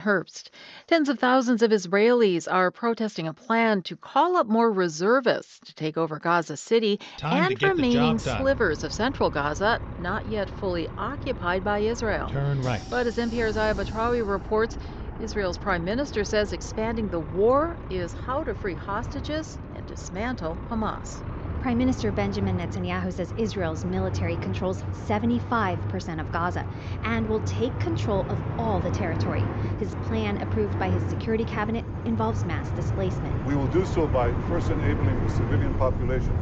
Herbst. Tens of thousands of Israelis are protesting a plan to call up more reservists to take over Gaza City Time to and get the remaining job done. slivers of central Gaza not yet fully occupied by Israel. Turn right. But as NPR's Aya Batrawi reports, Israel's prime minister says expanding the war is how to free hostages and dismantle Hamas. Prime Minister Benjamin Netanyahu says Israel's military controls 75% of Gaza and will take control of all the territory. His plan, approved by his security cabinet, involves mass displacement. We will do so by first enabling the civilian population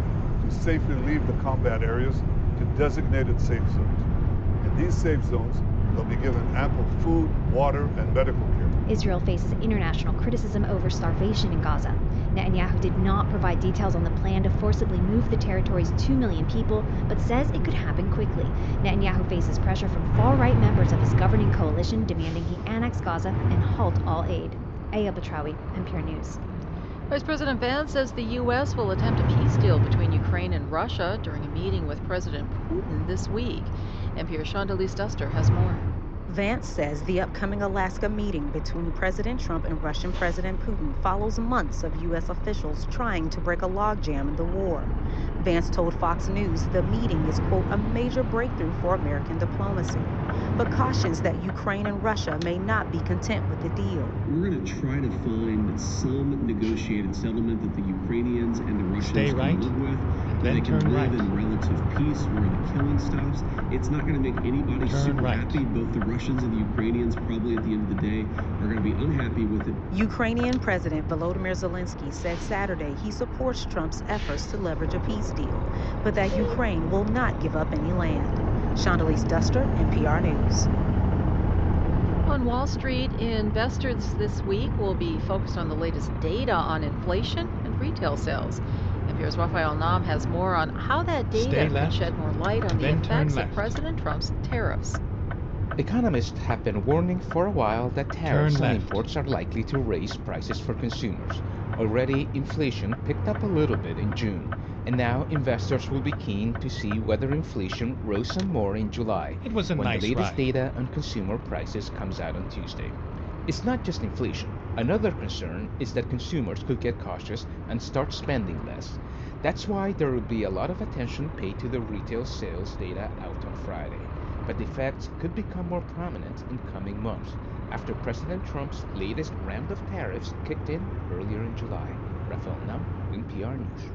to safely leave the combat areas to designated safe zones. In these safe zones, they'll be given ample food, water, and medical care. Israel faces international criticism over starvation in Gaza. Netanyahu did not provide details on the plan to forcibly move the territory's 2 million people, but says it could happen quickly. Netanyahu faces pressure from far-right members of his governing coalition demanding he annex Gaza and halt all aid. Aya Batrawi, NPR News. Vice President Vance says the U.S. will attempt a peace deal between Ukraine and Russia during a meeting with President Putin this week. NPR's Shondelise Duster has more. Vance says the upcoming Alaska meeting between President Trump and Russian President Putin follows months of U.S. officials trying to break a logjam in the war. Vance told Fox News the meeting is, quote, a major breakthrough for American diplomacy, but cautions that Ukraine and Russia may not be content with the deal. We're going to try to find some negotiated settlement that the Ukrainians and the Russians can live with, that they can live in relative peace where the killing stops. It's not going to make anybody super happy. Both the Russians and the Ukrainians probably at the end of the day are going to be unhappy with it. Ukrainian President Volodymyr Zelensky said Saturday he supports Trump's efforts to leverage a peace deal, but that Ukraine will not give up any land. Shondelise Duster, NPR News. On Wall Street, investors this week will be focused on the latest data on inflation and retail sales. NPR's Raphael Nam has more on how that data can shed more light on the effects of President Trump's tariffs. Economists have been warning for a while that tariffs on imports are likely to raise prices for consumers. Already, inflation picked up a little bit in June, and now investors will be keen to see whether inflation rose some more in July, It was a when nice the latest ride. data on consumer prices comes out on Tuesday. It's not just inflation. Another concern is that consumers could get cautious and start spending less. That's why there will be a lot of attention paid to the retail sales data out on Friday. But the effects could become more prominent in coming months after President Trump's latest round of tariffs kicked in earlier in July. Raphael Nam, NPR News.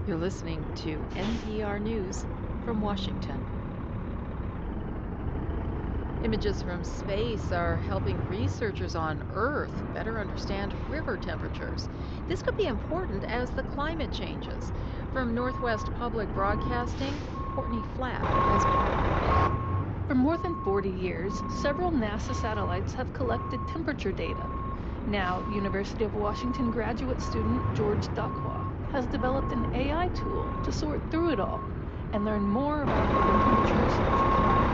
You're listening to NPR News from Washington. Images from space are helping researchers on Earth better understand river temperatures. This could be important as the climate changes. From Northwest Public Broadcasting, Courtney Flatt has more. For more than 40 years, several NASA satellites have collected temperature data. Now, University of Washington graduate student George Dakwa has developed an AI tool to sort through it all and learn more about river temperatures over time.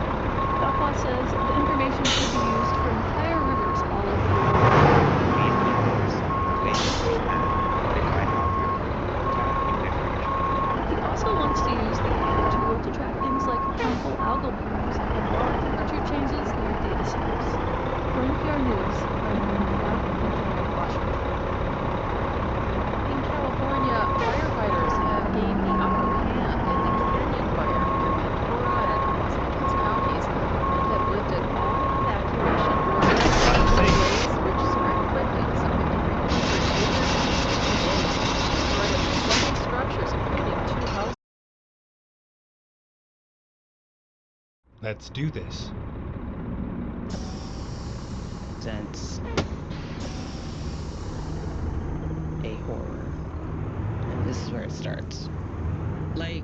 Dakwa says the information could be used for entire rivers all over the world. He also wants to use the AI tool to track things like harmful algal blooms and water temperature changes near data centers. For NPR News, I'm in Washington. In California, firefighters have gained the upper hand in the canyon fire near Ventura and Los Angeles counties and have lifted all evacuation orders. The blaze, which spread quickly to some 5,300 acres in 2 days, destroyed several structures, including 2 houses. Let's do this. Sense a horror, and this is where it starts. Like,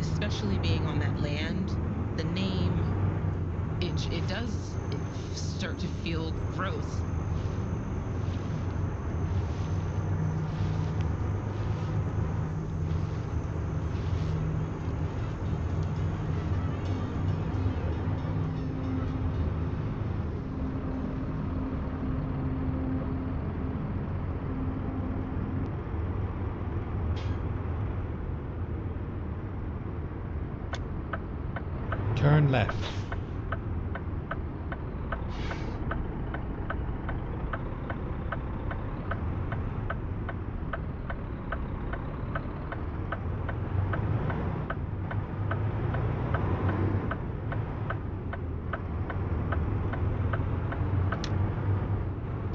especially being on that land, the name, it does start to feel gross. Turn left.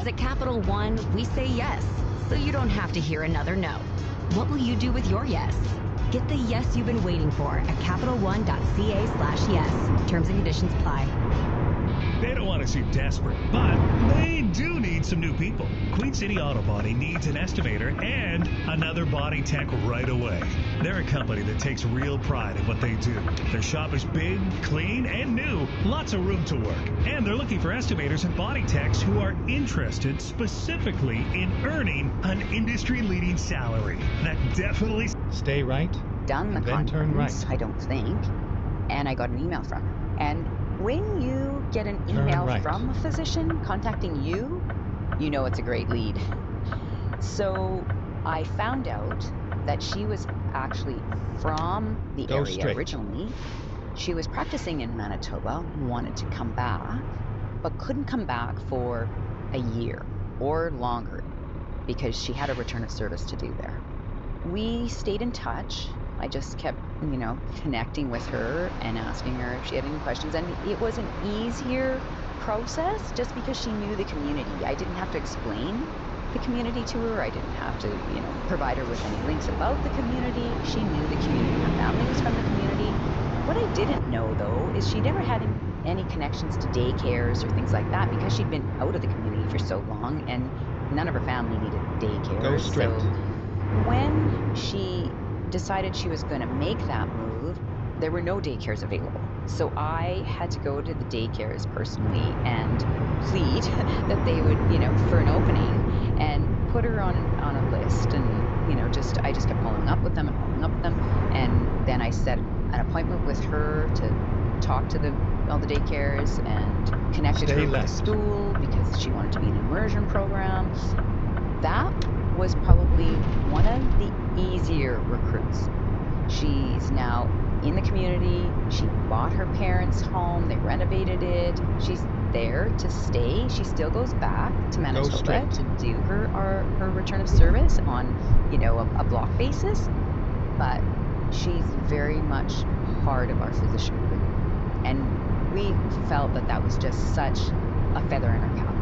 Because at Capital One, we say yes, so you don't have to hear another no. What will you do with your yes? Get the yes you've been waiting for at CapitalOne.ca/yes. Terms and conditions apply. They don't want to seem desperate, but they do need some new people. Queen City Auto Body needs an estimator and another body tech right away. They're a company that takes real pride in what they do. Their shop is big, clean, and new. Lots of room to work. And they're looking for estimators and body techs who are interested specifically in earning an industry-leading salary. That definitely... Stay right. Done the Then turn right. conference, I don't think. And I got an email from her. And when you get an email from a physician contacting you, you know it's a great lead. So I found out that she was actually from the area originally. She was practicing in Manitoba, wanted to come back, but couldn't come back for a year or longer because she had a return of service to do there. We stayed in touch. I just kept, connecting with her and asking her if she had any questions. And it was an easier process just because she knew the community. I didn't have to explain the community to her. I didn't have to, provide her with any links about the community. She knew the community. Her family was from the community. What I didn't know, though, is she never had any connections to daycares or things like that because she'd been out of the community for so long and none of her family needed daycares. Go straight. So when she decided she was going to make that move, there were no daycares available. So I had to go to the daycares personally and plead that they would, for an opening and put her on a list. And, I just kept following up with them. And then I set an appointment with her to talk to all the daycares and connected her with a school because she wanted to be in an immersion program. That was probably one of the easier recruits. She's now in the community. She bought her parents' home. They renovated it. She's there to stay. She still goes back to Manitoba to do her return of service on, a block basis. But she's very much part of our physician group. And we felt that was just such a feather in our cap.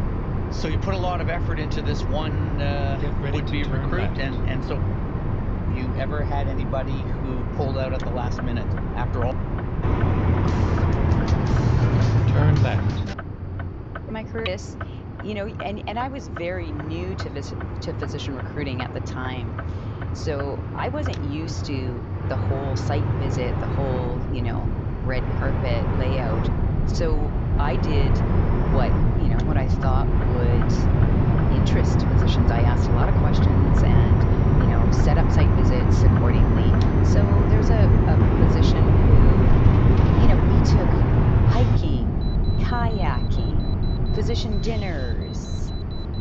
So you put a lot of effort into this one would-be recruit, and so you ever had anybody who pulled out at the last minute after all? Turn left. My career, and I was very new to physician recruiting at the time, so I wasn't used to the whole site visit, the whole red carpet layout. So I did what I thought would interest physicians. I asked a lot of questions and set up site visits accordingly. So there's a physician who we took hiking, kayaking, physician dinners.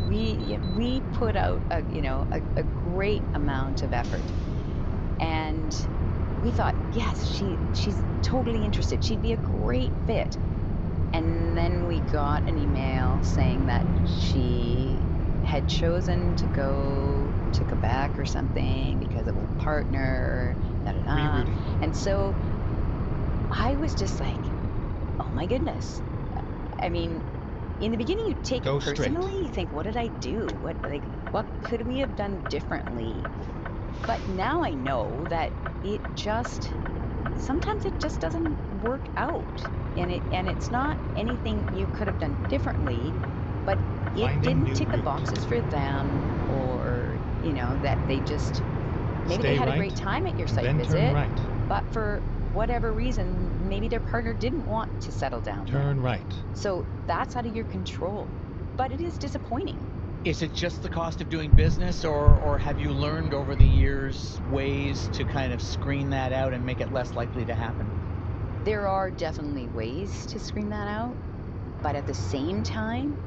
We put out a great amount of effort, and we thought, yes, she's totally interested. She'd be a great fit. And then we got an email saying that she had chosen to go to Quebec or something because of a partner, And so I was just like, oh my goodness. I mean, in the beginning you take it personally, you think, what did I do? What could we have done differently? But now I know that sometimes it just doesn't work out. And it's not anything you could have done differently, but it didn't tick the boxes for them, or that they just maybe they had a great time at your site visit, but for whatever reason maybe their partner didn't want to settle down. Turn right. So that's out of your control, but it is disappointing. Is it just the cost of doing business, or have you learned over the years ways to kind of screen that out and make it less likely to happen? There are definitely ways to screen that out, but at the same time,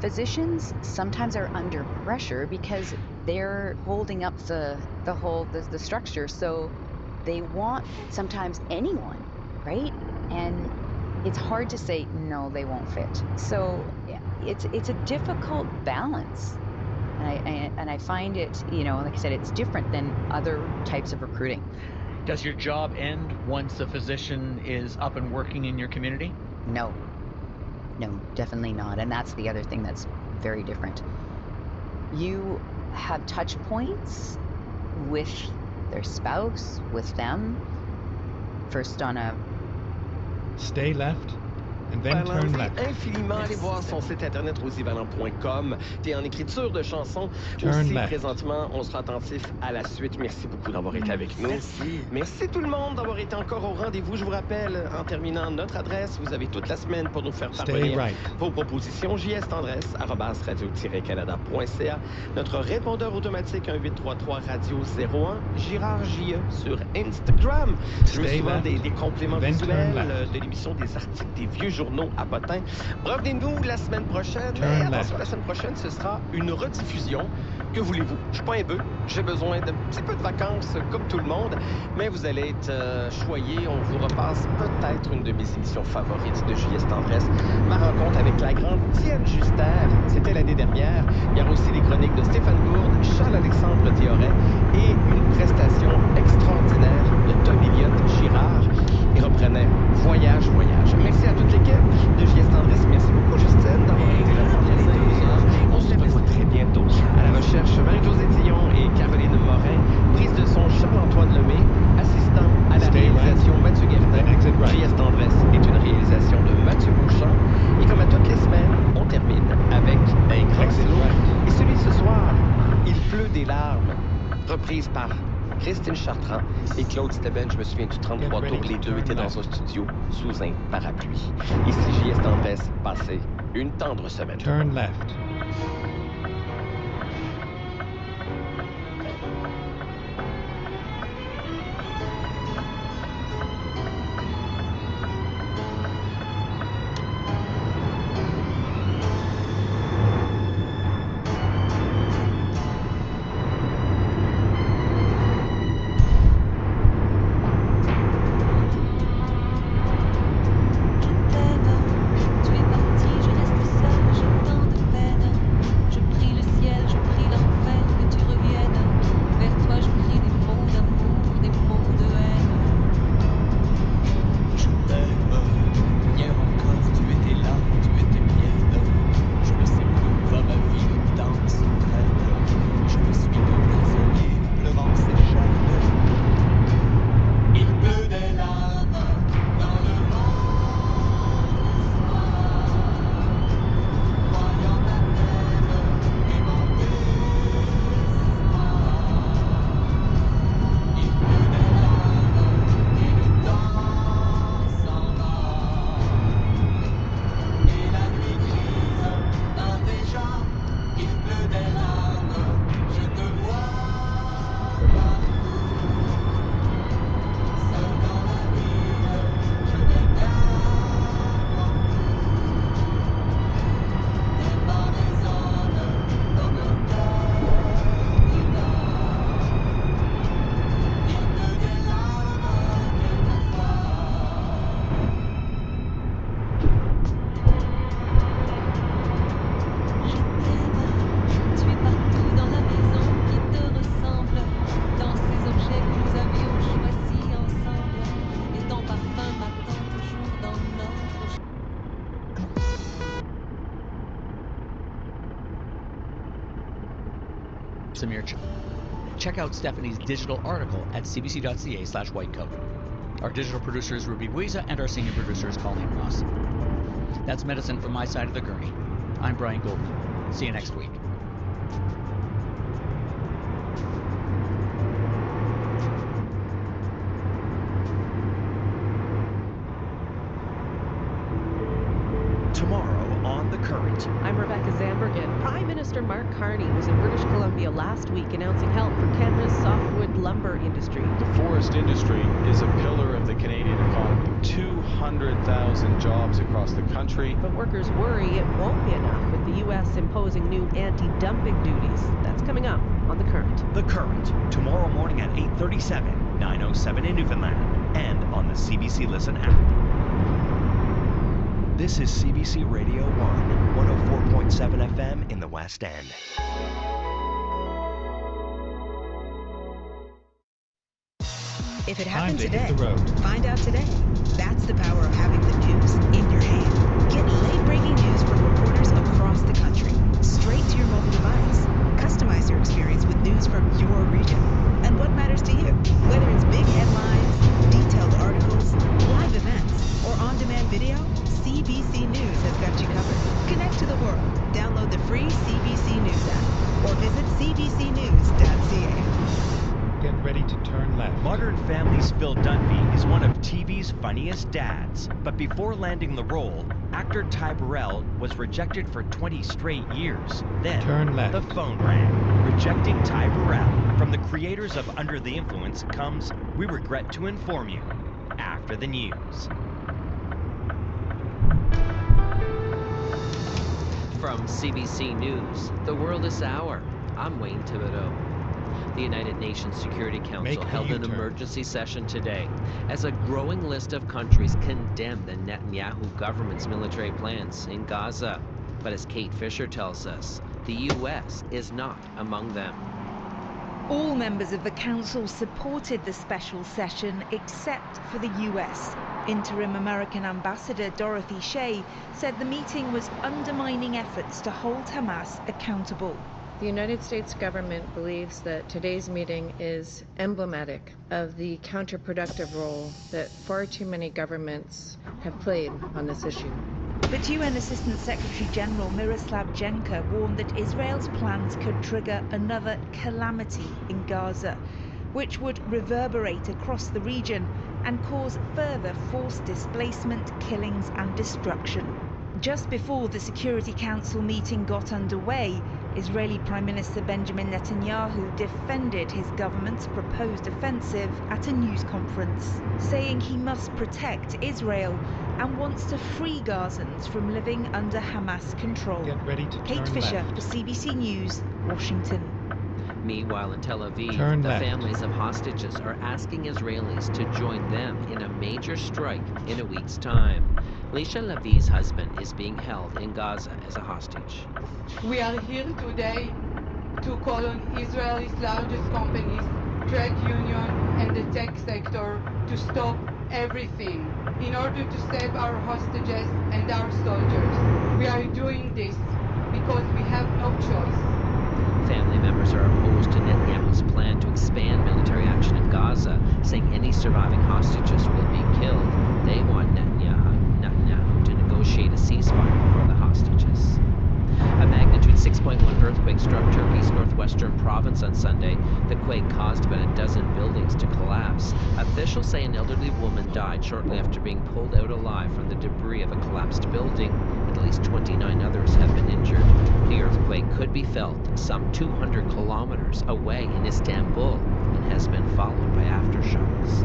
physicians sometimes are under pressure because they're holding up the structure. So they want sometimes anyone, right? And it's hard to say no, they won't fit. So it's a difficult balance, and I find it, like I said, it's different than other types of recruiting. Does your job end once a physician is up and working in your community? No. No, definitely not. And that's the other thing that's very different. You have touch points with their spouse, with them, first on a... Stay left. And then turn left. Infiniment aller voir son site internet rosievallant.com. T'es en écriture de chansons. Turn Aussi, left. présentement, on sera attentif à la suite. Merci beaucoup d'avoir été avec nous. Merci. Merci tout le monde d'avoir été encore au rendez-vous. Je vous rappelle, en terminant, notre adresse. Vous avez toute la semaine pour nous faire parvenir vos propositions. jstendresse@radio-canada.ca. Notre répondeur automatique 1-833-radio-01. Girard J.E. sur Instagram. Je me souviens des compléments visuels de l'émission, des articles, des vieux journaux à potins. Revenez-nous la semaine prochaine. Mais attention, la semaine prochaine, ce sera une rediffusion. Que voulez-vous? Je suis pas un bœuf. J'ai besoin d'un petit peu de vacances comme tout le monde. Mais vous allez être choyés. On vous repasse peut-être une de mes émissions favorites de JS Tendresse. Ma rencontre avec la grande Diane Juster. C'était l'année dernière. Il y aura aussi les chroniques de Stéphane Gourde, Charles-Alexandre Théoret et une prestation extraordinaire de Tom Elliott-Girard. Et reprenait Voyage. Merci à toute l'équipe de JS Tendresse. Merci beaucoup, Justine, d'avoir été là pendant les 2 heures. On se retrouve très bientôt. À la recherche, Marie-Josée Tillon et Caroline Morin. Prise de son, Charles-Antoine Lemay. Assistant à la réalisation, Mathieu Guerdin. JS Tendresse est une réalisation de Mathieu Bouchard. Et comme à toutes les semaines, on termine avec un grand slow. Et celui de ce soir, Il pleut des larmes, reprise par Christine Chartrand et Claude Steben. Je me souviens du 33 tours. Les deux étaient dans un studio sous un parapluie. Ici JS Tendresse. Passez une tendre semaine. Turn left. Samir, check out Stephanie's digital article at cbc.ca/whitecoat. Our digital producer is Ruby Guiza, and our senior producer is Colleen Ross. That's medicine from my side of the gurney. I'm Brian Goldman. See you next week. Tomorrow on The Current. I'm Rebecca Zambergen. Prime Minister Mark Carney was in British Columbia last week announcing help for Canada's softwood lumber industry. The forest industry is a pillar of the Canadian economy. 200,000 jobs across the country. But workers worry it won't be enough with the U.S. imposing new anti-dumping duties. That's coming up on The Current. The Current, tomorrow morning at 8:37, 9:07 in Newfoundland, and on the CBC Listen app. This is CBC Radio 1, 104.7 FM in the West End. If it happened today, find out today. That's the power of having the news in your hand. Get late-breaking news from reporters across the country, straight to your mobile device. Customize your experience with news from your region and what matters to you. Whether it's big headlines, detailed articles, live events, or on-demand video, CBC News has got you covered. Connect to the world. Download the free CBC News app or visit cbcnews.ca. Get ready to turn left. Modern Family's Phil Dunphy is one of TV's funniest dads. But before landing the role, actor Ty Burrell was rejected for 20 straight years. Then, turn left. The phone rang, rejecting Ty Burrell. From the creators of Under the Influence comes We Regret to Inform You, after the news. From CBC News, The World is Our. I'm Wayne Thibodeau. The United Nations Security Council held an emergency session today as a growing list of countries condemned the Netanyahu government's military plans in Gaza. But as Kate Fisher tells us, the U.S. is not among them. All members of the council supported the special session except for the U.S. Interim American Ambassador Dorothy Shea said the meeting was undermining efforts to hold Hamas accountable. The United States government believes that today's meeting is emblematic of the counterproductive role that far too many governments have played on this issue. But UN Assistant Secretary General Miroslav Jenka warned that Israel's plans could trigger another calamity in Gaza, which would reverberate across the region and cause further forced displacement, killings and destruction. Just before the Security Council meeting got underway, Israeli Prime Minister Benjamin Netanyahu defended his government's proposed offensive at a news conference, saying he must protect Israel and wants to free Gazans from living under Hamas control. Get ready to Kate turn Fisher left. for CBC News, Washington. Meanwhile, in Tel Aviv, Turn the left. families of hostages are asking Israelis to join them in a major strike in a week's time. Leisha Lavi's husband is being held in Gaza as a hostage. We are here today to call on Israel's largest companies, trade union and the tech sector to stop everything in order to save our hostages and our soldiers. We are doing this because we have no choice. Family members are opposed to Netanyahu's plan to expand military action in Gaza, saying any surviving hostages will be killed. They want Netanyahu to negotiate a ceasefire for the hostages. A magnitude 6.1 earthquake struck Turkey's northwestern province on Sunday. The quake caused about a dozen buildings to collapse. Officials say an elderly woman died shortly after being pulled out alive from the debris of a collapsed building. At least 29 others have been injured. The earthquake could be felt some 200 kilometers away in Istanbul and has been followed by aftershocks.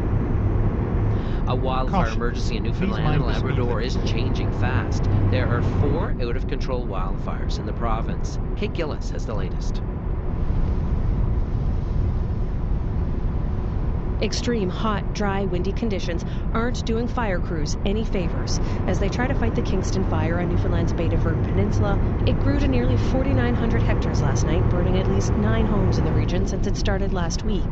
A wildfire emergency in Newfoundland and Labrador is changing fast. There are 4 out-of-control wildfires in the province. Kate Gillis has the latest. Extreme hot, dry, windy conditions aren't doing fire crews any favors. As they try to fight the Kingston fire on Newfoundland's Bay de Verde Peninsula, it grew to nearly 4,900 hectares last night, burning at least 9 homes in the region since it started last week.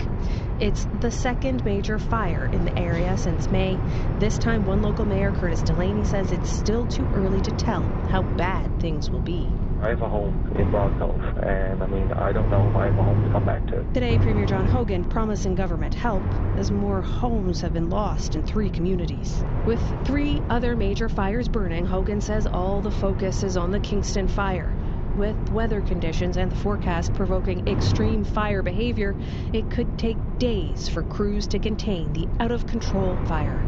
It's the second major fire in the area since May. This time, one local mayor, Curtis Delaney, says it's still too early to tell how bad things will be. I have a home in Broad Cove, and I don't know if I have a home to come back to. Today, Premier John Hogan promising government help as more homes have been lost in 3 communities. With 3 other major fires burning, Hogan says all the focus is on the Kingston fire. With weather conditions and the forecast provoking extreme fire behavior, it could take days for crews to contain the out-of-control fire.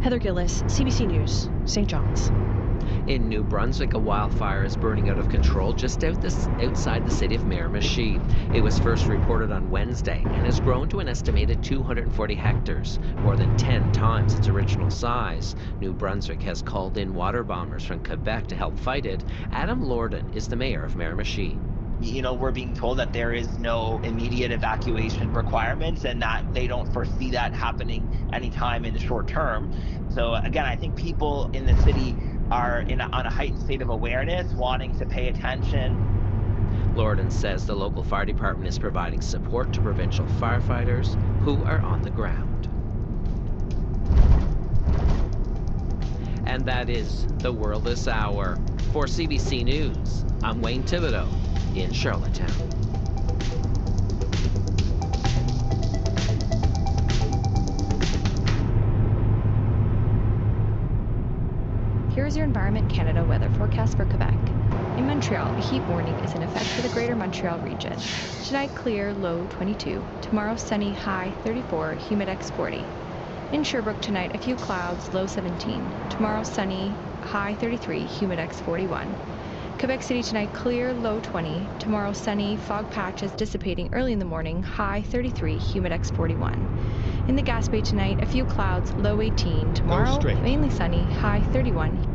Heather Gillis, CBC News, St. John's. In New Brunswick, a wildfire is burning out of control just outside the city of Miramichi. It was first reported on Wednesday and has grown to an estimated 240 hectares, more than 10 times its original size. New Brunswick has called in water bombers from Quebec to help fight it. Adam Lorden is the mayor of Miramichi. We're being told that there is no immediate evacuation requirements and that they don't foresee that happening anytime in the short term. So again, I think people in the city are on a heightened state of awareness, wanting to pay attention. Lorden says the local fire department is providing support to provincial firefighters who are on the ground. And that is The World This Hour. For CBC News, I'm Wayne Thibodeau in Charlottetown. Here's your Environment Canada weather forecast for Quebec. In Montreal, a heat warning is in effect for the Greater Montreal region. Tonight clear, low 22. Tomorrow sunny, high 34, humidex 40. In Sherbrooke tonight, a few clouds, low 17. Tomorrow sunny, high 33, humidex 41. Quebec City tonight clear, low 20. Tomorrow sunny, fog patches dissipating early in the morning, high 33, humidex 41. In the Gaspé tonight, a few clouds, low 18. Tomorrow, mainly sunny, high 31.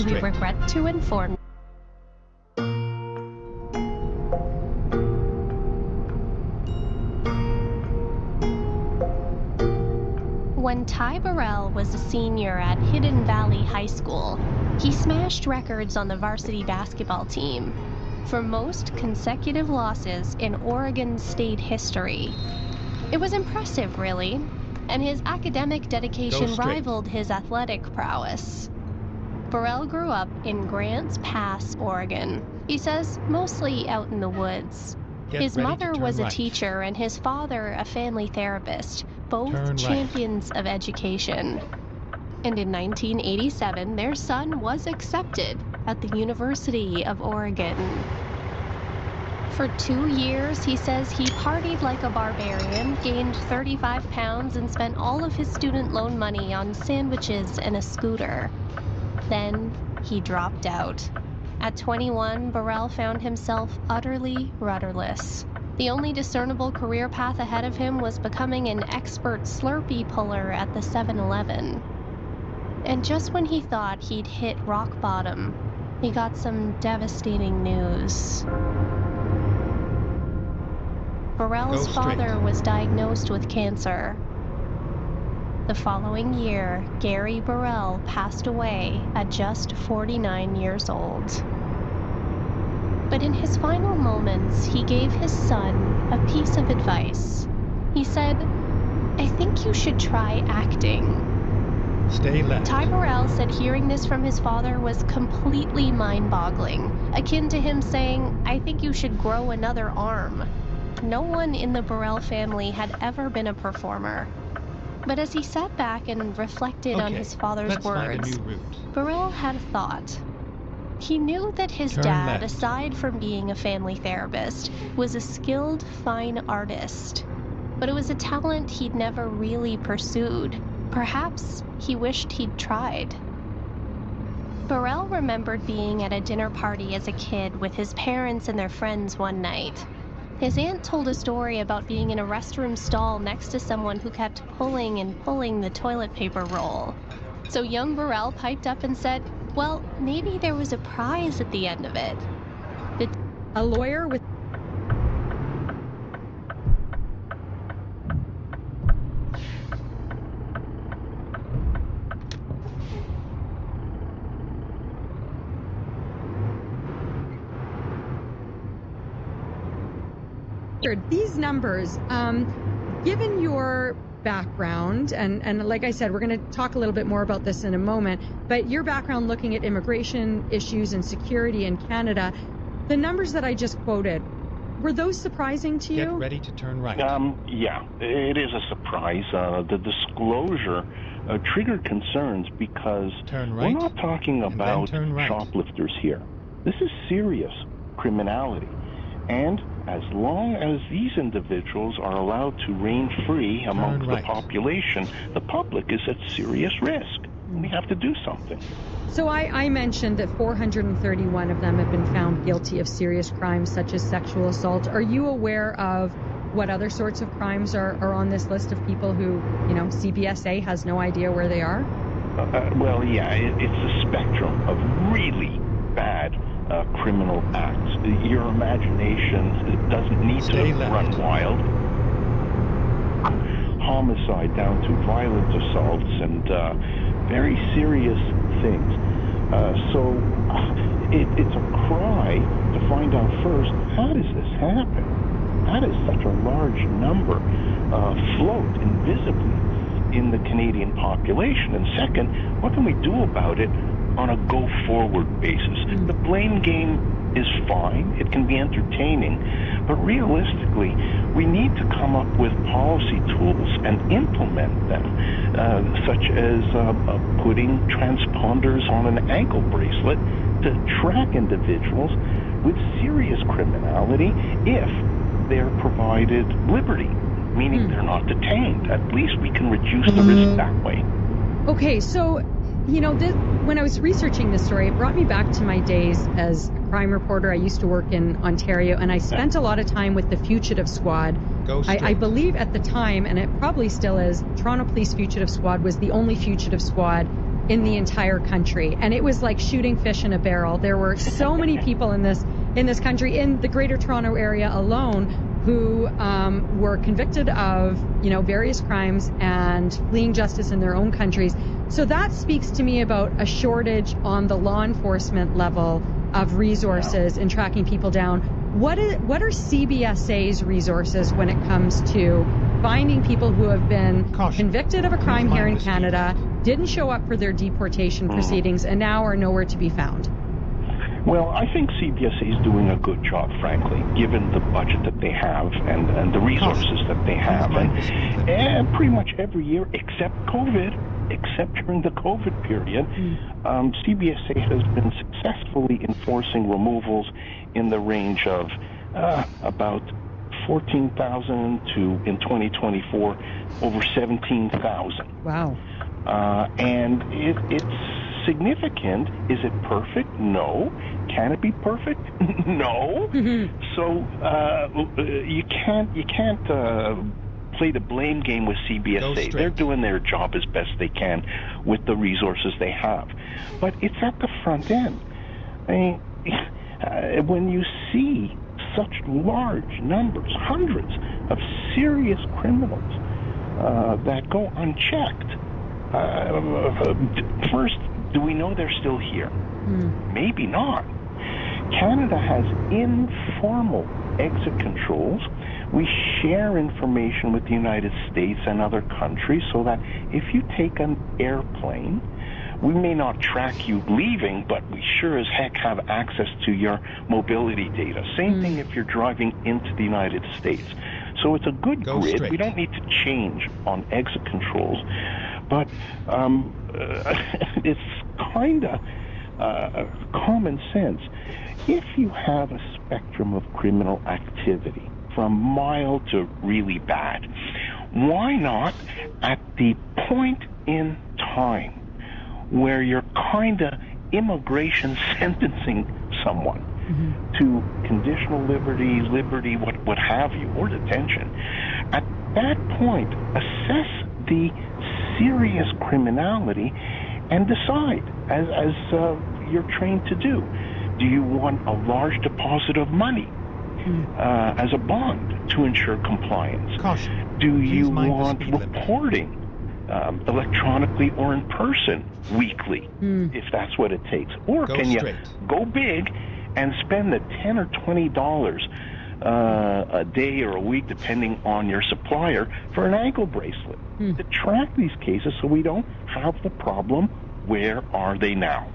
We regret to inform. When Ty Burrell was a senior at Hidden Valley High School, he smashed records on the varsity basketball team for most consecutive losses in Oregon state history. It was impressive, really, and his academic dedication rivaled his athletic prowess. Burrell grew up in Grants Pass, Oregon. He says mostly out in the woods. His mother was a teacher and his father a family therapist, both champions of education. And in 1987, their son was accepted at the University of Oregon. For 2 years, he says he partied like a barbarian, gained 35 pounds, and spent all of his student loan money on sandwiches and a scooter. Then he dropped out. At 21, Burrell found himself utterly rudderless. The only discernible career path ahead of him was becoming an expert Slurpee puller at the 7-Eleven. And just when he thought he'd hit rock bottom, he got some devastating news. Burrell's father was diagnosed with cancer. The following year, Gary Burrell passed away at just 49 years old. But in his final moments, he gave his son a piece of advice. He said, "I think you should try acting." Stay left. Ty Burrell said hearing this from his father was completely mind-boggling, akin to him saying, "I think you should grow another arm." No one in the Burrell family had ever been a performer. But as he sat back and reflected on his father's words, Burrell had a thought. He knew that his dad, aside from being a family therapist, was a skilled fine artist. But it was a talent he'd never really pursued. Perhaps he wished he'd tried. Burrell remembered being at a dinner party as a kid with his parents and their friends one night. His aunt told a story about being in a restroom stall next to someone who kept pulling and pulling the toilet paper roll. So young Burrell piped up and said, well, maybe there was a prize at the end of it. A lawyer with... These numbers, given your background, and like I said, we're going to talk a little bit more about this in a moment, but your background looking at immigration issues and security in Canada, the numbers that I just quoted, were those surprising to you? Get ready to turn right. Yeah, it is a surprise. The disclosure triggered concerns because we're not talking about shoplifters here. This is serious criminality. And as long as these individuals are allowed to reign free amongst the population, the public is at serious risk. We have to do something. So I mentioned that 431 of them have been found guilty of serious crimes such as sexual assault. Are you aware of what other sorts of crimes are on this list of people who, you know, CBSA has no idea where they are? Well, yeah, it's a spectrum of really bad criminal acts. Your imagination doesn't need to run wild. Homicide down to violent assaults and very serious things. So it's a cry to find out first, how does this happen? How does such a large number float invisibly in the Canadian population? And second, what can we do about it on a go-forward basis? The blame game is fine. It can be entertaining. But realistically, we need to come up with policy tools and implement them, such as putting transponders on an ankle bracelet to track individuals with serious criminality if they're provided liberty, meaning they're not detained. At least we can reduce the risk that way. Okay, so, you know, when I was researching this story, it brought me back to my days as a crime reporter. I used to work in Ontario, and I spent a lot of time with the Fugitive Squad. I believe at the time, and it probably still is, Toronto Police Fugitive Squad was the only fugitive squad in the entire country. And it was like shooting fish in a barrel. There were so many people in this country, in the Greater Toronto area alone, who were convicted of, you know, various crimes and fleeing justice in their own countries. So that speaks to me about a shortage on the law enforcement level of resources in tracking people down. What are CBSA's resources when it comes to finding people who have been convicted of a crime here in Canada, didn't show up for their deportation proceedings, and now are nowhere to be found? Well, I think CBSA is doing a good job, frankly, given the budget that they have and the resources that they have. And pretty much every year, except during the COVID period, CBSA has been successfully enforcing removals in the range of about 14,000 to, in 2024, over 17,000. Wow. And it's significant. Is it perfect? No. Can it be perfect? No. So you can't play the blame game with CBSA. They're doing their job as best they can with the resources they have. But it's at the front end. I mean, when you see such large numbers, hundreds of serious criminals that go unchecked, first, do we know they're still here? Maybe not. Canada has informal exit controls. We share information with the United States and other countries so that if you take an airplane, we may not track you leaving, but we sure as heck have access to your mobility data. Same thing if you're driving into the United States. So it's a good grid. We don't need to change on exit controls. But it's kind of common sense. If you have a spectrum of criminal activity, from mild to really bad, why not at the point in time where you're kind of immigration sentencing someone to conditional liberty, what have you, or detention, at that point, assess the serious criminality and decide, as you're trained to do. Do you want a large deposit of money as a bond to ensure compliance? Do you want reporting electronically or in person weekly, if that's what it takes? Or can you go big and spend the $10 or $20 a day or a week, depending on your supplier, for an ankle bracelet to track these cases so we don't have the problem? Where are they now?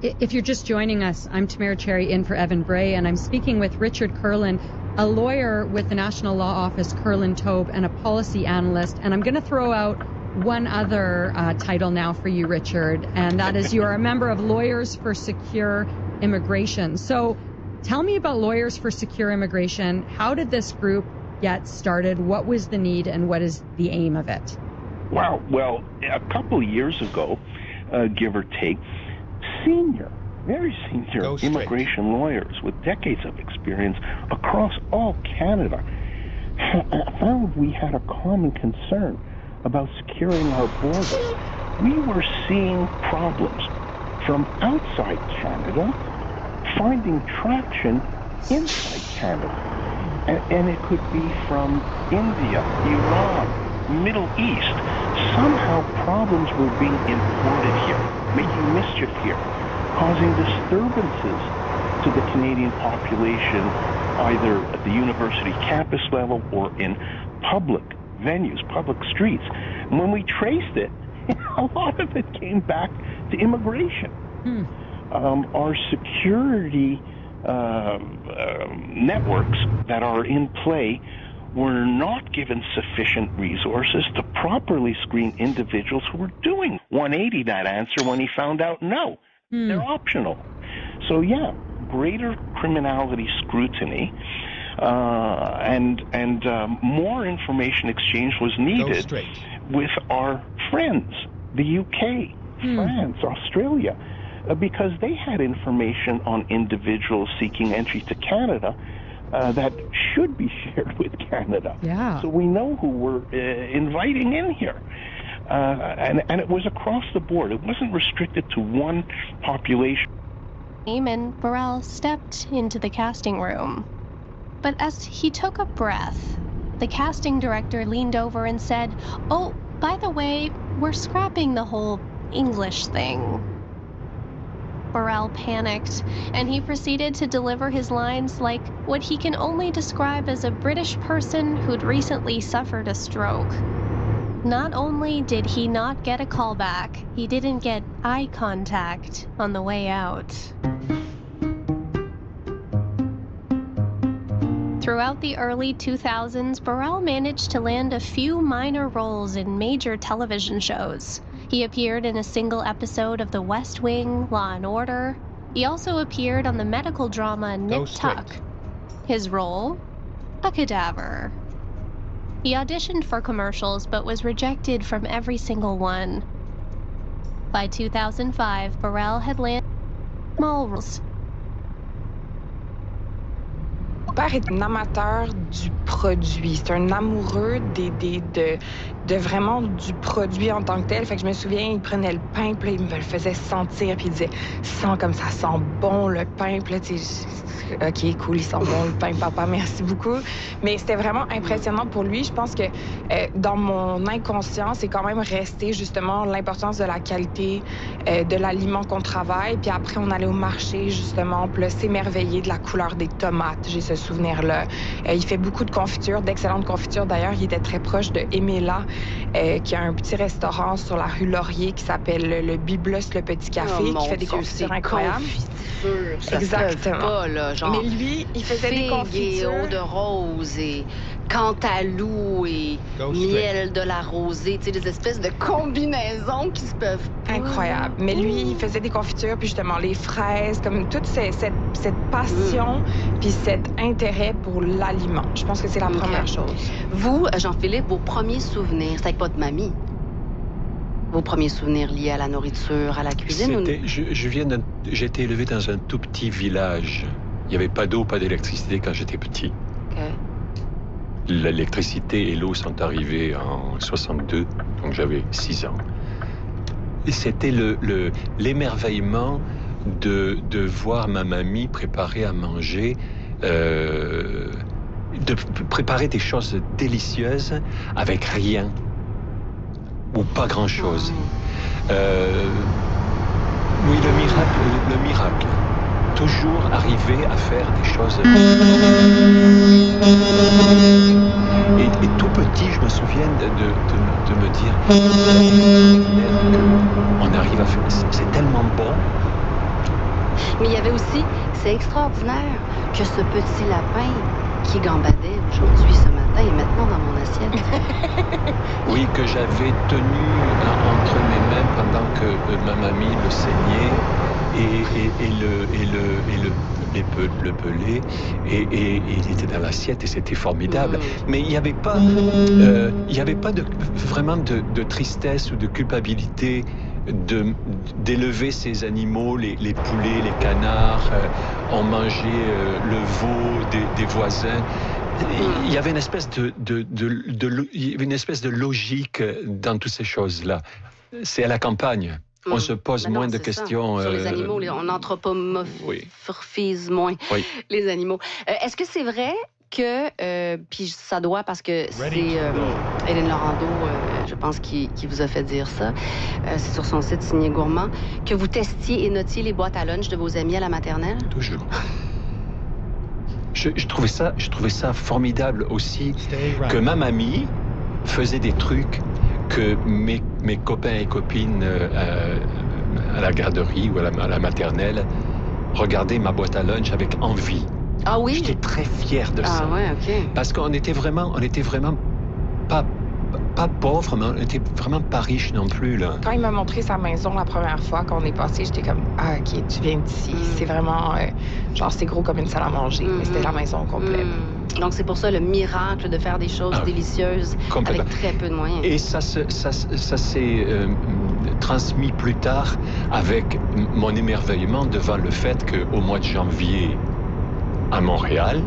If you're just joining us, I'm Tamara Cherry in for Evan Bray, and I'm speaking with Richard Curlin, a lawyer with the National Law Office Curlin Tobe, and a policy analyst. And I'm going to throw out one other title now for you, Richard, and that is you are a member of Lawyers for Secure Immigration. So tell me about Lawyers for Secure Immigration. How did this group get started? What was the need, and what is the aim of it? Wow. Well, a couple of years ago, give or take, very senior immigration lawyers with decades of experience across all Canada found we had a common concern about securing our borders we were seeing problems from outside Canada finding traction inside Canada. And it could be from India, Iran, Middle East. Somehow problems were being imported here, making mischief here, causing disturbances to the Canadian population, either at the university campus level or in public venues, public streets. And when we traced it, a lot of it came back to immigration. Our security networks that are in play were not given sufficient resources to properly screen individuals who were doing 180 that answer when he found out no, they're optional. So yeah, greater criminality scrutiny and more information exchange was needed with our friends, the UK, France, Australia, because they had information on individuals seeking entry to Canada that should be shared with Canada. Yeah. So we know who we're inviting in here. And it was across the board. It wasn't restricted to one population. And Burrell stepped into the casting room. But as he took a breath, the casting director leaned over and said, "Oh, by the way, we're scrapping the whole English thing." Burrell panicked, and he proceeded to deliver his lines like what he can only describe as a British person who'd recently suffered a stroke. Not only did he not get a call back, he didn't get eye contact on the way out. Throughout the early 2000s, Burrell managed to land a few minor roles in major television shows. He appeared in a single episode of The West Wing, Law and Order. He also appeared on the medical drama Nip Tuck. His role? A cadaver. He auditioned for commercials but was rejected from every single one. By 2005, Burrell had landed small roles. Mon père est un amateur du produit. C'est un amoureux de vraiment du produit en tant que tel. Fait que je me souviens, il prenait le pain, puis il me le faisait sentir, puis il disait « Sens comme ça sent bon le pain. » Puis là, tu sais, OK, cool, il sent bon le pain, papa, merci beaucoup. Mais c'était vraiment impressionnant pour lui. Je pense que dans mon inconscient, c'est quand même resté justement l'importance de la qualité de l'aliment qu'on travaille. Puis après, on allait au marché, justement, puis là, s'émerveiller de la couleur des tomates. J'ai ce souvenir-là. Il fait beaucoup de confitures, d'excellentes confitures. D'ailleurs, il était très proche de Emela, qui a un petit restaurant sur la rue Laurier qui s'appelle le Biblos, le Petit Café, qui fait des confitures incroyables. Ça exactement. Pas, là, genre mais lui, il faisait des confitures. Et eau de rose et cantalou et miel de la rosée, tu sais, des espèces de combinaisons qui se peuvent pas. Incroyable. Mais lui, il faisait des confitures, puis justement les fraises, comme toute cette passion, puis cet intérêt pour l'aliment. Je pense que c'est la première chose. Vous, Jean-Philippe, vos premiers souvenirs, c'est avec votre mamie? Vos premiers souvenirs liés à la nourriture, à la cuisine? J'ai été élevé dans un tout petit village. Il n'y avait pas d'eau, pas d'électricité quand j'étais petit. L'électricité et l'eau sont arrivées en 62, donc j'avais 6 ans. Et c'était l'émerveillement de voir ma mamie préparer à manger, de préparer des choses délicieuses avec rien. Ou pas grand-chose. Oui, le miracle. Toujours arriver à faire des choses. Et tout petit, je me souviens de me dire, on arrive à faire, c'est tellement bon. Mais il y avait aussi, c'est extraordinaire que ce petit lapin qui gambadait aujourd'hui, ce matin, est maintenant dans mon assiette. Oui, que j'avais tenu entre mes mains pendant que ma mamie le saignait le pelait, et il était dans l'assiette et c'était formidable. Mais il n'y avait pas, vraiment de tristesse ou de culpabilité d'élever ces animaux, les poulets, les canards, on mangeait le veau des voisins. Il y avait une espèce de logique dans toutes ces choses-là. c'est à la campagne. On se pose moins de questions. Sur les animaux, on anthropomorphise moins les animaux. Est-ce que c'est vrai que, puis ça doit parce que c'est Hélène Laurando, je pense, qui vous a fait dire ça, c'est sur son site signé Gourmand, que vous testiez et notiez les boîtes à lunch de vos amis à la maternelle? Toujours. Je trouvais ça formidable aussi que ma mamie faisait des trucs que mes copains et copines à la garderie ou à la maternelle regardaient ma boîte à lunch avec envie. Ah oui? J'étais très fier de ça. Ah ouais, OK. Parce qu'on était vraiment pas pauvres, mais on était vraiment pas riches non plus, là. Quand il m'a montré sa maison la première fois qu'on est passé, j'étais comme, ah, OK, tu viens d'ici. C'est vraiment, genre, c'est gros comme une salle à manger, mais c'était la maison complète. Donc, c'est pour ça le miracle de faire des choses délicieuses avec très peu de moyens. Et ça s'est transmis plus tard avec mon émerveillement devant le fait qu'au mois de janvier, à Montréal,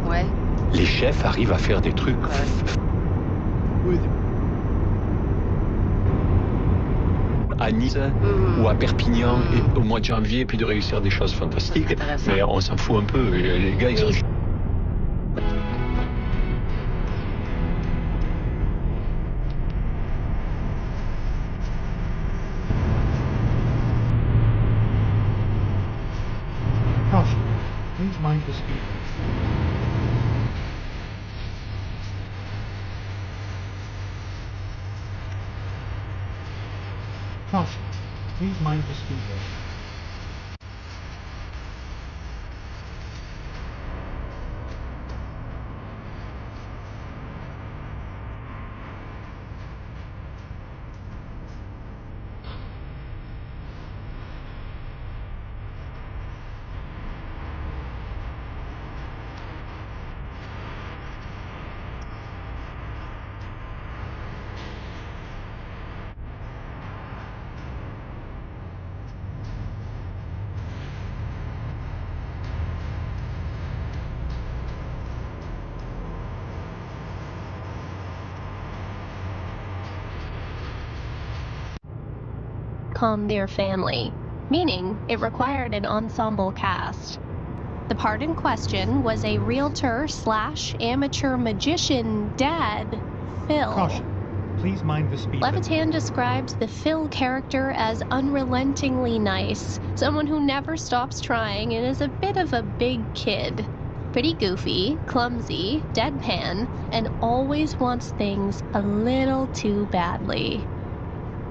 les chefs arrivent à faire des trucs à Nice ou à Perpignan et au mois de janvier, puis de réussir des choses fantastiques. Mais on s'en fout un peu. Les gars, ils ont... Please mind the speed. Caution. Please mind the speedway. Their family, meaning it required an ensemble cast. The part in question was a realtor/amateur magician dad, Phil. Caution. Please mind the speed. Levitan described the Phil character as unrelentingly nice, someone who never stops trying and is a bit of a big kid. Pretty goofy, clumsy, deadpan, and always wants things a little too badly.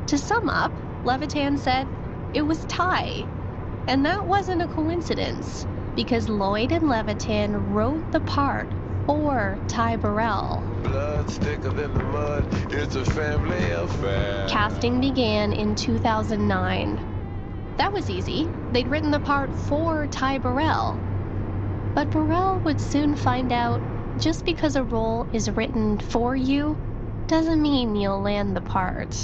To sum up, Levitan said it was Ty. And that wasn't a coincidence, because Lloyd and Levitan wrote the part for Ty Burrell. Blood's thicker than the mud, it's a family affair. Casting began in 2009. That was easy. They'd written the part for Ty Burrell. But Burrell would soon find out just because a role is written for you doesn't mean you'll land the part.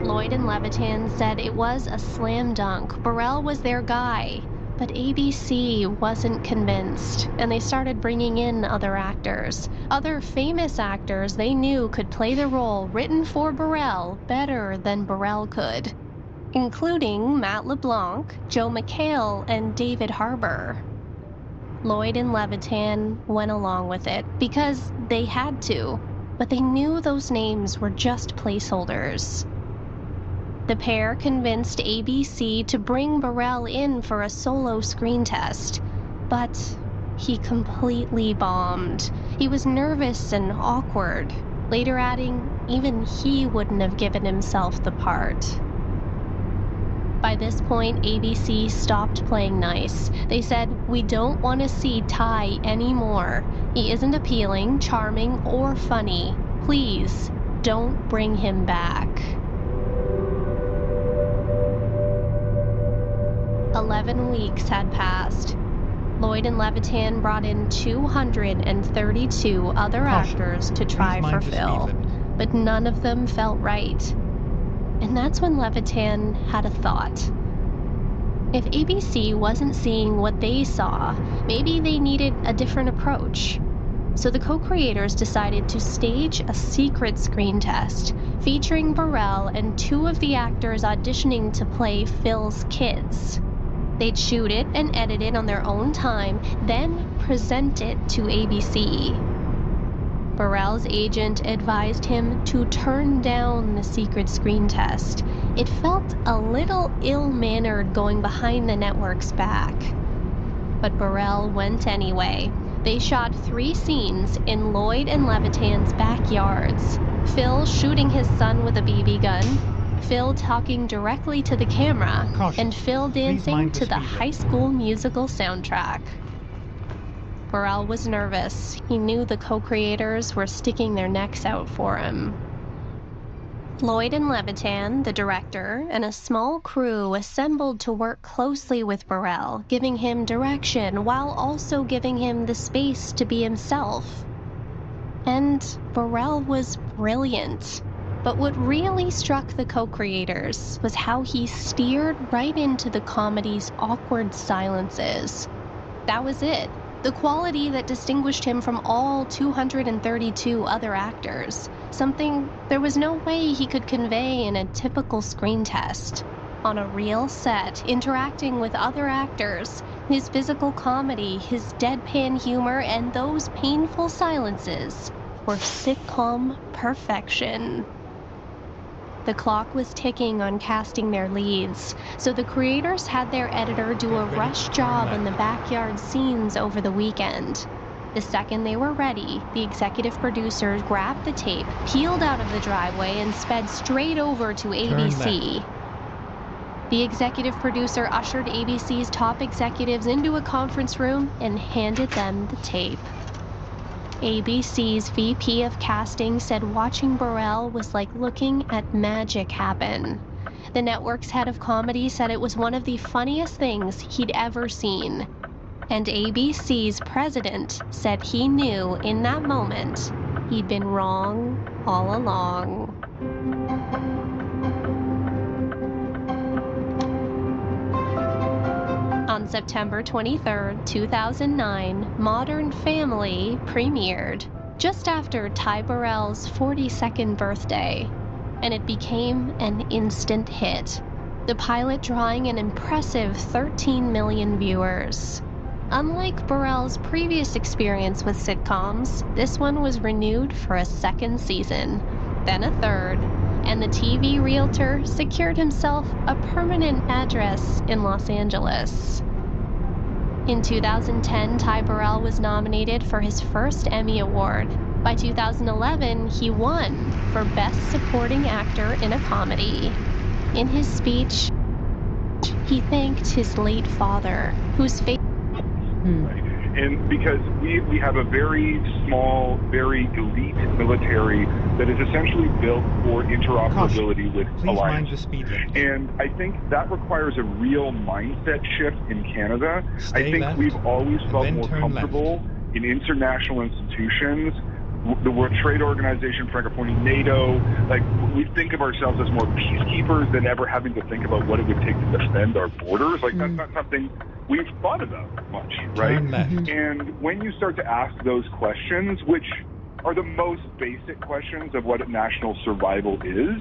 Lloyd and Levitan said it was a slam dunk. Burrell was their guy. But ABC wasn't convinced, and they started bringing in other actors. Other famous actors they knew could play the role written for Burrell better than Burrell could, including Matt LeBlanc, Joe McHale, and David Harbour. Lloyd and Levitan went along with it because they had to, but they knew those names were just placeholders. The pair convinced ABC to bring Burrell in for a solo screen test, but he completely bombed. He was nervous and awkward, later adding even he wouldn't have given himself the part. By this point, ABC stopped playing nice. They said, "We don't want to see Ty anymore. He isn't appealing, charming, or funny. Please, don't bring him back." 11 weeks had passed. Lloyd and Levitan brought in 232 other actors to try for Phil, but none of them felt right. And that's when Levitan had a thought. If ABC wasn't seeing what they saw, maybe they needed a different approach. So the co-creators decided to stage a secret screen test featuring Burrell and 2 of the actors auditioning to play Phil's kids. They'd shoot it and edit it on their own time, then present it to ABC. Burrell's agent advised him to turn down the secret screen test. It felt a little ill-mannered going behind the network's back. But Burrell went anyway. They shot 3 scenes in Lloyd and Levitan's backyards. Phil shooting his son with a BB gun, Phil talking directly to the camera, and Phil dancing to the High School Musical soundtrack. Burrell was nervous. He knew the co-creators were sticking their necks out for him. Lloyd and Levitan, the director, and a small crew assembled to work closely with Burrell, giving him direction while also giving him the space to be himself. And Burrell was brilliant. But what really struck the co-creators was how he steered right into the comedy's awkward silences. That was it. The quality that distinguished him from all 232 other actors. Something there was no way he could convey in a typical screen test. On a real set, interacting with other actors, his physical comedy, his deadpan humor, and those painful silences were sitcom perfection. The clock was ticking on casting their leads, so the creators had their editor do a rush job on the backyard scenes over the weekend. The second they were ready, the executive producers grabbed the tape, peeled out of the driveway, and sped straight over to ABC. The executive producer ushered ABC's top executives into a conference room and handed them the tape. ABC's VP of casting said watching Burrell was like looking at magic happen. The network's head of comedy said it was one of the funniest things he'd ever seen. And ABC's president said he knew in that moment he'd been wrong all along. On September 23, 2009, Modern Family premiered just after Ty Burrell's 42nd birthday, and it became an instant hit, the pilot drawing an impressive 13 million viewers. Unlike Burrell's previous experience with sitcoms, this one was renewed for a 2nd season, then a 3rd, and the TV realtor secured himself a permanent address in Los Angeles. In 2010, Ty Burrell was nominated for his first Emmy Award. By 2011, he won for Best Supporting Actor in a Comedy. In his speech, he thanked his late father, whose fate... And because we have a very small, very elite military that is essentially built for interoperability with alliances. And I think that requires a real mindset shift in Canada. I think we've always felt more comfortable in international institutions, the World Trade Organization, Francophonie, NATO. Like, we think of ourselves as more peacekeepers than ever having to think about what it would take to defend our borders. Like, that's not something we've thought about much, right? And when you start to ask those questions, which are the most basic questions of what national survival is,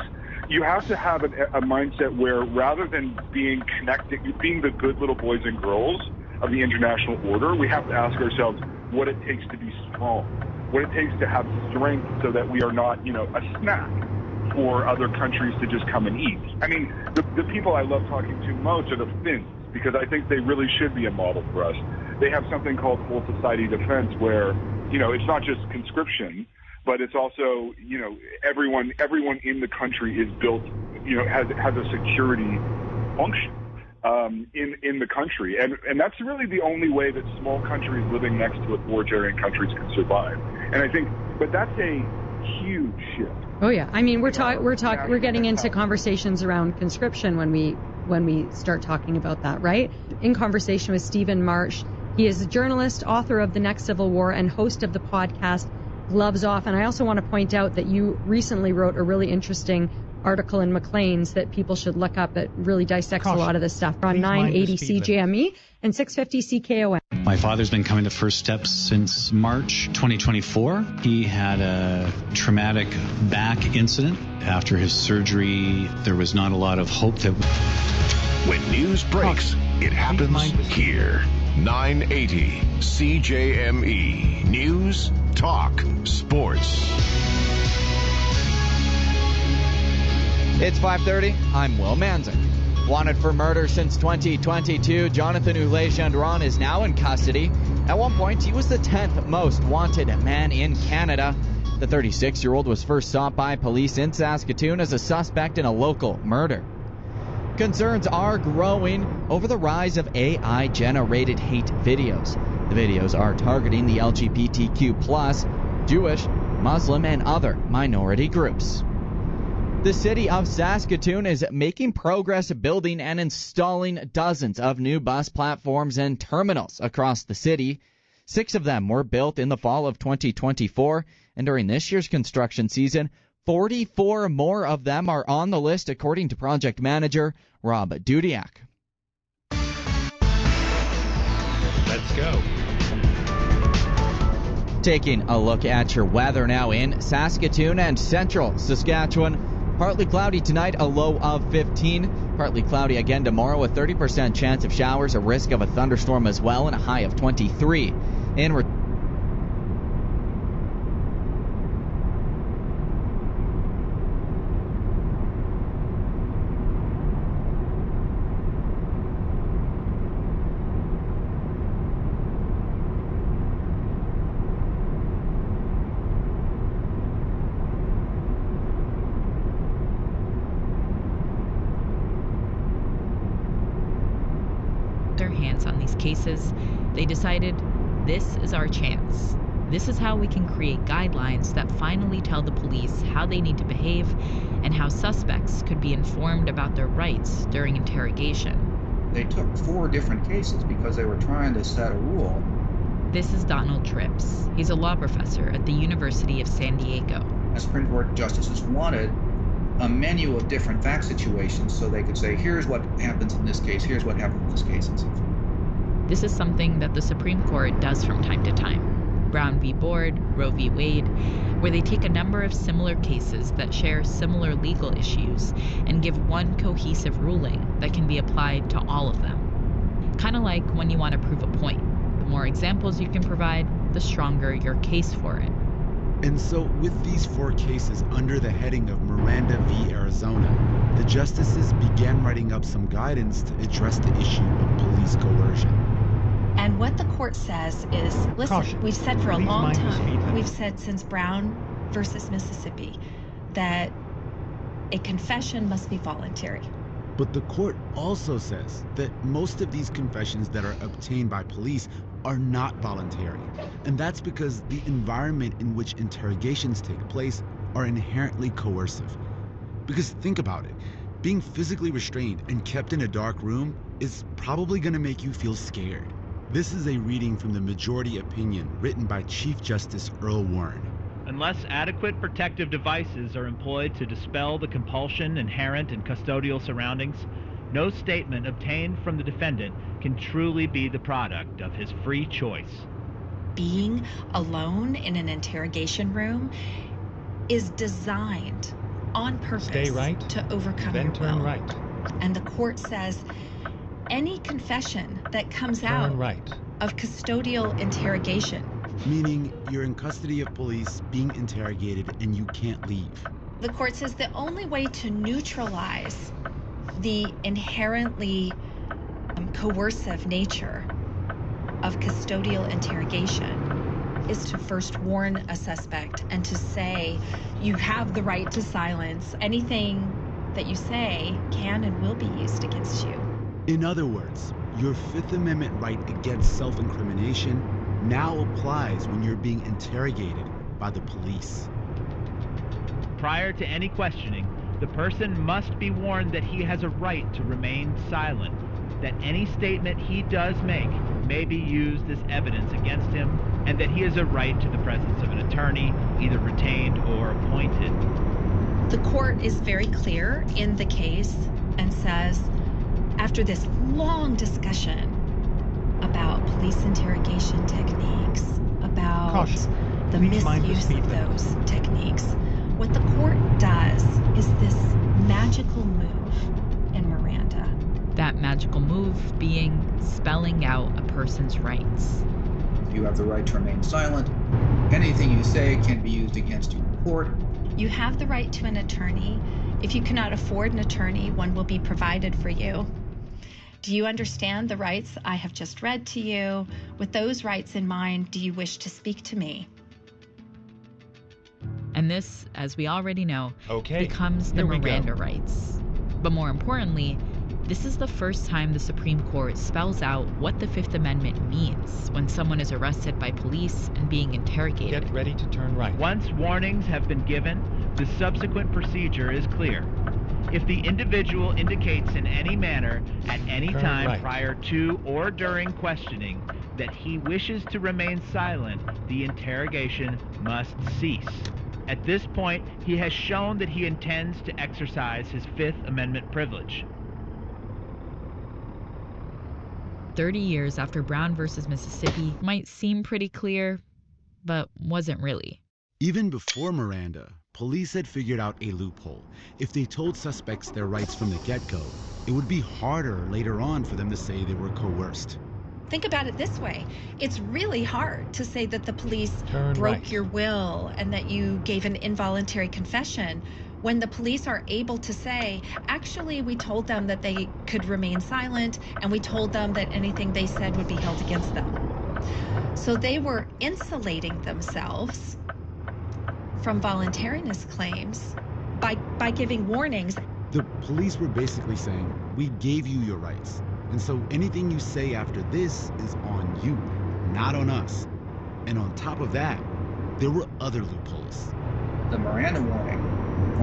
you have to have a mindset where rather than being connected, being the good little boys and girls of the international order, we have to ask ourselves what it takes to be strong, what it takes to have strength so that we are not, a snack for other countries to just come and eat. I mean, the people I love talking to most are the Finns, because I think they really should be a model for us. They have something called full society defense where, it's not just conscription, but it's also, everyone in the country is built, has a security function in the country. And that's really the only way that small countries living next to authoritarian countries can survive. And I think, but that's a huge shift. Oh yeah. I mean, we're getting into conversations around conscription when we start talking about that, right? In conversation with Stephen Marsh. He is a journalist, author of The Next Civil War, and host of the podcast Gloves Off. And I also want to point out that you recently wrote a really interesting article in Maclean's that people should look up. It really dissects a lot of this stuff. On 980 CJME and 650 CKOM. My father's been coming to First Steps since March 2024. He had a traumatic back incident. After his surgery, there was not a lot of hope that... When news breaks, it happens here. 980 CJME. News, talk, sports. It's 5:30. I'm Will Manzik. Wanted for murder since 2022, Jonathan Oulet-Gendron is now in custody. At one point, he was the 10th most wanted man in Canada. The 36-year-old was first sought by police in Saskatoon as a suspect in a local murder. Concerns are growing over the rise of AI-generated hate videos. The videos are targeting the LGBTQ+, Jewish, Muslim, and other minority groups. The city of Saskatoon is making progress building and installing dozens of new bus platforms and terminals across the city. 6 of them were built in the fall of 2024, and during this year's construction season, 44 more of them are on the list, according to project manager Rob Dudiak. Let's go. Taking a look at your weather now in Saskatoon and central Saskatchewan. Partly cloudy tonight, a low of 15. Partly cloudy again tomorrow, a 30% chance of showers, a risk of a thunderstorm as well, and a high of 23. their hands on these cases, they decided, this is our chance. This is how we can create guidelines that finally tell the police how they need to behave and how suspects could be informed about their rights during interrogation. They took 4 different cases because they were trying to set a rule. This is Donald Trips. He's a law professor at the University of San Diego. Supreme Court justices wanted a menu of different fact situations so they could say, here's what happens in this case, here's what happened in this case, and so forth. This is something that the Supreme Court does from time to time. Brown v. Board, Roe v. Wade, where they take a number of similar cases that share similar legal issues and give one cohesive ruling that can be applied to all of them. Kind of like when you want to prove a point. The more examples you can provide, the stronger your case for it. And so, with these 4 cases under the heading of Miranda v. Arizona, the justices began writing up some guidance to address the issue of police coercion. And what the court says is, listen, Caution. We've said for a Please long mind the speed time, limit. we've said since Brown versus Mississippi, that a confession must be voluntary. But the court also says that most of these confessions that are obtained by police are not voluntary. And that's because the environment in which interrogations take place are inherently coercive. Because think about it, being physically restrained and kept in a dark room is probably going to make you feel scared. This is a reading from the majority opinion written by Chief Justice Earl Warren. Unless adequate protective devices are employed to dispel the compulsion inherent in custodial surroundings, no statement obtained from the defendant can truly be the product of his free choice. Being alone in an interrogation room is designed on purpose to overcome then your turn will. right. And the court says any confession that comes Turn out right. of custodial interrogation, Meaning you're in custody of police being interrogated and you can't leave. the court says the only way to neutralize the inherently coercive nature of custodial interrogation is to first warn a suspect and to say you have the right to silence. Anything that you say can and will be used against you. In other words, your Fifth Amendment right against self-incrimination now applies when you're being interrogated by the police. Prior to any questioning, the person must be warned that he has a right to remain silent, that any statement he does make may be used as evidence against him, and that he has a right to the presence of an attorney, either retained or appointed. The court is very clear in the case and says, after this long discussion about police interrogation techniques, about the misuse of those techniques, what the court does is this magical move in Miranda. That magical move being spelling out a person's rights. You have the right to remain silent. Anything you say can be used against you in court. You have the right to an attorney. If you cannot afford an attorney, one will be provided for you. Do you understand the rights I have just read to you? With those rights in mind, do you wish to speak to me? And this, as we already know, becomes the Miranda rights. But more importantly, this is the first time the Supreme Court spells out what the Fifth Amendment means when someone is arrested by police and being interrogated. Get ready to turn right. Once warnings have been given, the subsequent procedure is clear. If the individual indicates in any manner at any time prior to or during questioning that he wishes to remain silent, the interrogation must cease. At this point, he has shown that he intends to exercise his Fifth Amendment privilege. 30 years after Brown versus Mississippi might seem pretty clear, but wasn't really. Even before Miranda, police had figured out a loophole. If they told suspects their rights from the get-go, it would be harder later on for them to say they were coerced. Think about it this way. It's really hard to say that the police broke your will and that you gave an involuntary confession when the police are able to say, actually, we told them that they could remain silent and we told them that anything they said would be held against them. So they were insulating themselves from voluntariness claims by giving warnings. The police were basically saying, we gave you your rights. And so anything you say after this is on you, not on us. And on top of that, there were other loopholes. The Miranda warning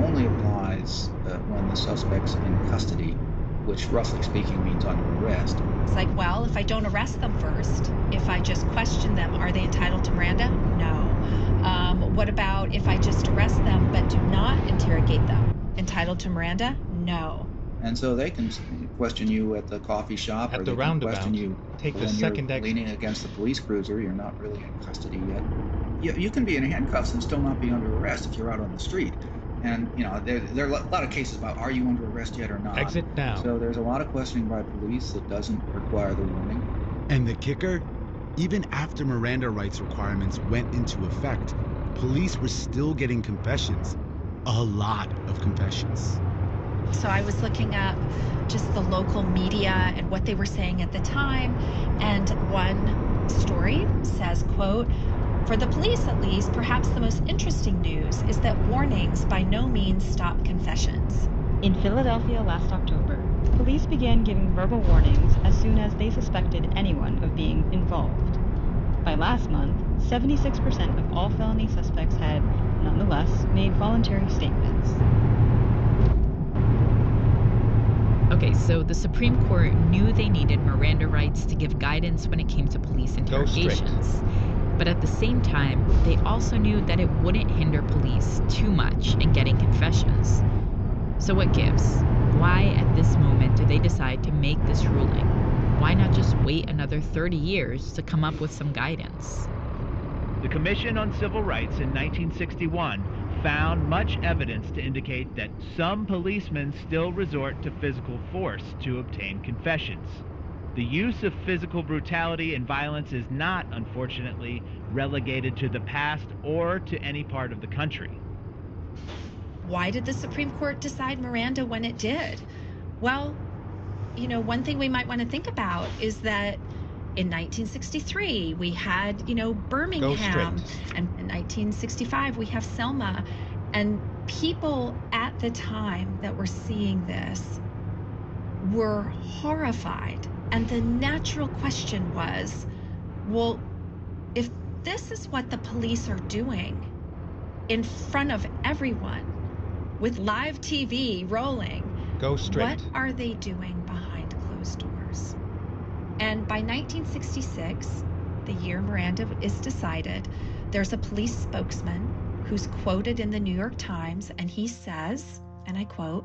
only applies when the suspect's in custody, which roughly speaking means under arrest. It's like, well, if I don't arrest them first, if I just question them, are they entitled to Miranda? No. What about if I just arrest them but do not interrogate them? Entitled to Miranda? No. And so they can question you at the coffee shop, at or the they can roundabout. Question you take the when second you're exit. Leaning against the police cruiser. You're not really in custody yet. You can be in handcuffs and still not be under arrest if you're out on the street. And you know there are a lot of cases about, are you under arrest yet or not? Exit now. So there's a lot of questioning by police that doesn't require the warning. And the kicker, even after Miranda rights requirements went into effect, police were still getting confessions. A lot of confessions. So I was looking up just the local media and what they were saying at the time. And one story says, quote, "For the police at least, perhaps the most interesting news is that warnings by no means stop confessions." In Philadelphia last October, police began giving verbal warnings as soon as they suspected anyone of being involved. By last month, 76% of all felony suspects had, nonetheless, made voluntary statements. Okay, so the Supreme Court knew they needed Miranda rights to give guidance when it came to police interrogations. But at the same time, they also knew that it wouldn't hinder police too much in getting confessions. So what gives? Why at this moment do they decide to make this ruling? Why not just wait another 30 years to come up with some guidance? The Commission on Civil Rights in 1961 found much evidence to indicate that some policemen still resort to physical force to obtain confessions. The use of physical brutality and violence is not, unfortunately, relegated to the past or to any part of the country. Why did the Supreme Court decide Miranda when it did? Well, you know, one thing we might want to think about is that in 1963, we had, Birmingham, and in 1965, we have Selma, and people at the time that were seeing this were horrified. And the natural question was, well, if this is what the police are doing in front of everyone, with live TV rolling, what are they doing behind closed doors? And by 1966, the year Miranda is decided, there's a police spokesman who's quoted in the New York Times, and he says, and I quote,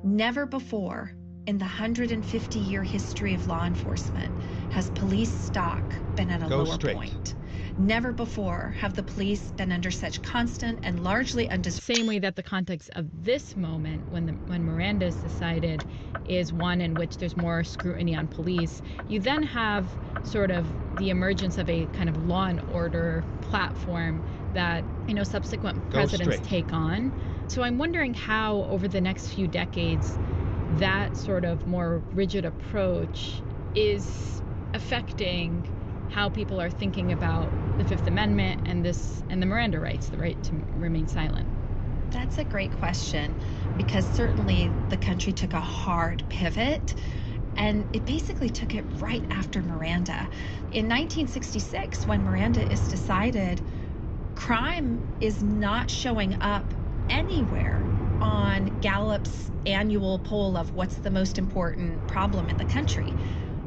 "Never before in the 150-year history of law enforcement has police stock been at a lower point. Never before have the police been under such constant and largely same way that the context of this moment, when Miranda is decided, is one in which there's more scrutiny on police. You then have sort of the emergence of a kind of law and order platform that, you know, subsequent presidents take on. So I'm wondering how over the next few decades that sort of more rigid approach is affecting how people are thinking about the Fifth Amendment and the Miranda rights, the right to remain silent. That's a great question, because certainly the country took a hard pivot, and it basically took it right after Miranda. In 1966, when Miranda is decided, crime is not showing up anywhere on Gallup's annual poll of what's the most important problem in the country.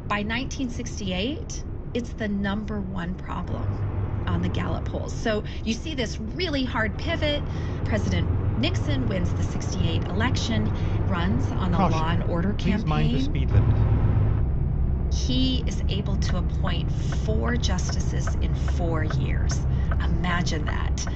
By 1968, it's the #1 problem on the Gallup polls. So you see this really hard pivot. President Nixon wins the 68 election, runs on a law and order campaign. Please mind the speed limit. He is able to appoint 4 justices in 4 years. Imagine that.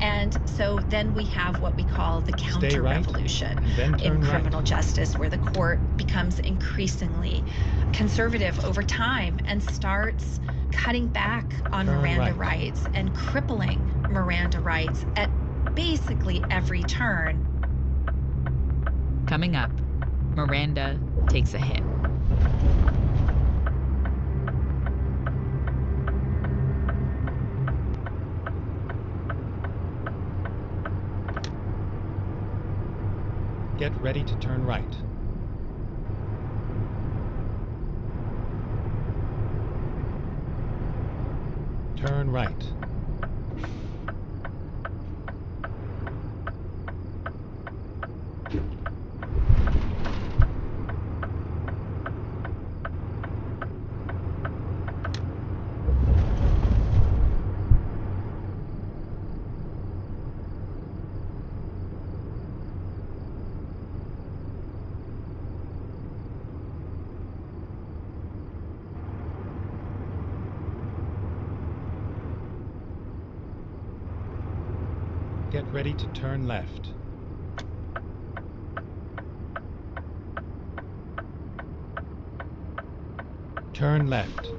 And so then we have what we call the counter-revolution in criminal justice, where the court becomes increasingly conservative over time and starts cutting back on Miranda rights and crippling Miranda rights at basically every turn. Coming up, Miranda takes a hit. Get ready to turn right. Turn right. Get ready to turn left. Turn left.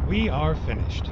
We are finished.